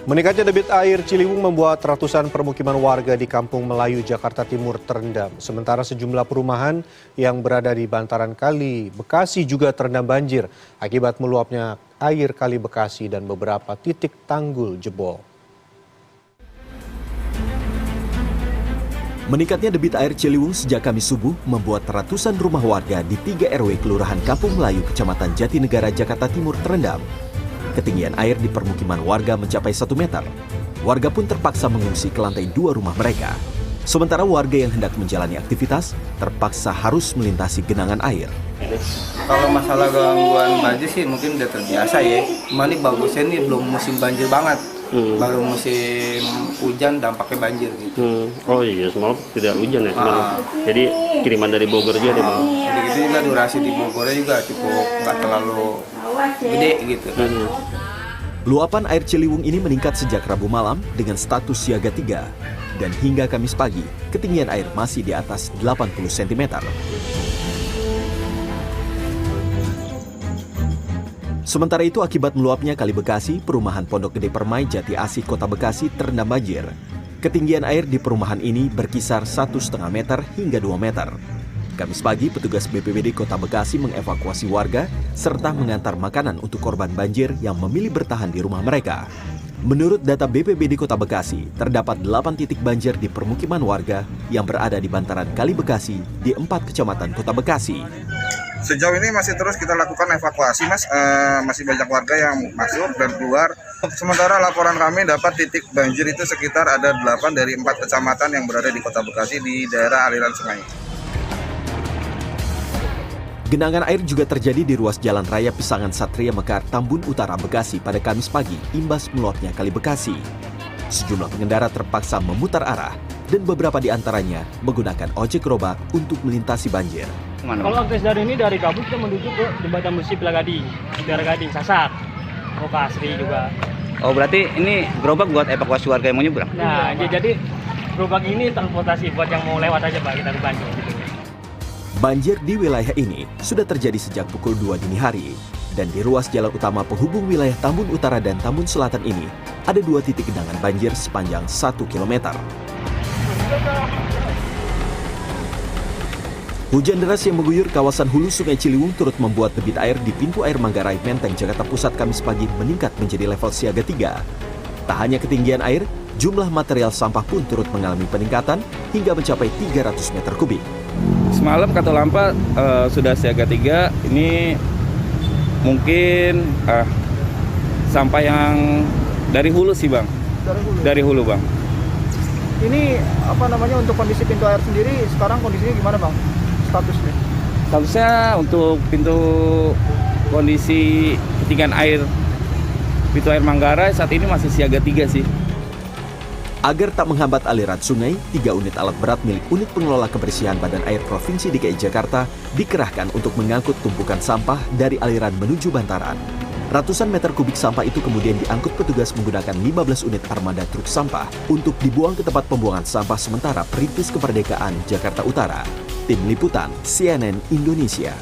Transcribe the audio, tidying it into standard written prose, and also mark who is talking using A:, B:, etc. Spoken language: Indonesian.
A: Meningkatnya debit air Ciliwung membuat ratusan permukiman warga di Kampung Melayu, Jakarta Timur terendam. Sementara sejumlah perumahan yang berada di bantaran Kali Bekasi juga terendam banjir akibat meluapnya air Kali Bekasi dan beberapa titik tanggul jebol.
B: Meningkatnya debit air Ciliwung sejak Kamis subuh membuat ratusan rumah warga di 3 RW Kelurahan Kampung Melayu, Kecamatan Jatinegara, Jakarta Timur terendam. Ketinggian air di permukiman warga mencapai 1 meter. Warga pun terpaksa mengungsi ke lantai 2 rumah mereka. Sementara warga yang hendak menjalani aktivitas terpaksa harus melintasi genangan air.
C: Kalau masalah gangguan banjir sih mungkin udah terbiasa ya. Cuma ini bagusnya nih belum musim banjir banget. Baru musim hujan dampaknya banjir gitu.
D: Oh iya, semalam tidak hujan ya semalam. Jadi kiriman dari Bogor juga deh Bang.
C: Jadi gitu juga durasi di Bogornya juga cukup nggak terlalu gede gitu.
B: Luapan air Ciliwung ini meningkat sejak Rabu malam dengan status siaga 3. Dan hingga Kamis pagi, ketinggian air masih di atas 80 cm. Sementara itu akibat meluapnya Kali Bekasi, perumahan Pondok Gede Permai, Jati Asih, Kota Bekasi terendam banjir. Ketinggian air di perumahan ini berkisar 1,5 meter hingga 2 meter. Kamis pagi, petugas BPBD Kota Bekasi mengevakuasi warga serta mengantar makanan untuk korban banjir yang memilih bertahan di rumah mereka. Menurut data BPBD Kota Bekasi, terdapat 8 titik banjir di permukiman warga yang berada di bantaran Kali Bekasi di 4 kecamatan Kota Bekasi.
E: Sejauh ini masih terus kita lakukan evakuasi, Mas. Masih banyak warga yang masuk dan keluar. Sementara laporan kami dapat titik banjir itu sekitar ada 8 dari 4 kecamatan yang berada di Kota Bekasi di daerah aliran sungai.
B: Genangan air juga terjadi di ruas Jalan Raya Pisangan Satria Mekar, Tambun Utara, Bekasi pada Kamis pagi imbas meluapnya Kali Bekasi. Sejumlah pengendara terpaksa memutar arah dan beberapa di antaranya menggunakan ojek gerobak untuk melintasi banjir.
F: Kalau akses dari ini dari Gabus kita menuju ke jembatan besi Pelagading, Mutiara Gading, Sasak, Kasri juga.
G: Oh berarti ini gerobak buat evakuasi warga yang mau nyebrang?
F: Nah jadi gerobak ini transportasi buat yang mau lewat aja Pak, kita ke Bandung gitu.
B: Banjir di wilayah ini sudah terjadi sejak pukul 2 dini hari. Dan di ruas jalan utama penghubung wilayah Tambun Utara dan Tambun Selatan ini, ada 2 titik genangan banjir sepanjang 1 km. Hujan deras yang mengguyur kawasan hulu Sungai Ciliwung turut membuat debit air di pintu air Manggarai, Menteng, Jakarta Pusat Kamis pagi meningkat menjadi level siaga 3. Tak hanya ketinggian air, jumlah material sampah pun turut mengalami peningkatan hingga mencapai 300 meter kubik.
G: Semalam Katulampa sudah siaga 3, ini mungkin sampah yang dari hulu sih Bang. Dari hulu Bang.
H: Ini untuk kondisi pintu air sendiri sekarang kondisinya gimana Bang?
G: Statusnya untuk pintu kondisi ketinggian air pintu air Manggarai saat ini masih siaga 3 sih.
B: Agar tak menghambat aliran sungai, 3 unit alat berat milik unit pengelola kebersihan Badan Air Provinsi DKI Jakarta dikerahkan untuk mengangkut tumpukan sampah dari aliran menuju bantaran. Ratusan meter kubik sampah itu kemudian diangkut petugas menggunakan 15 unit armada truk sampah untuk dibuang ke tempat pembuangan sampah sementara Perintis Kemerdekaan Jakarta Utara. Tim Liputan CNN Indonesia.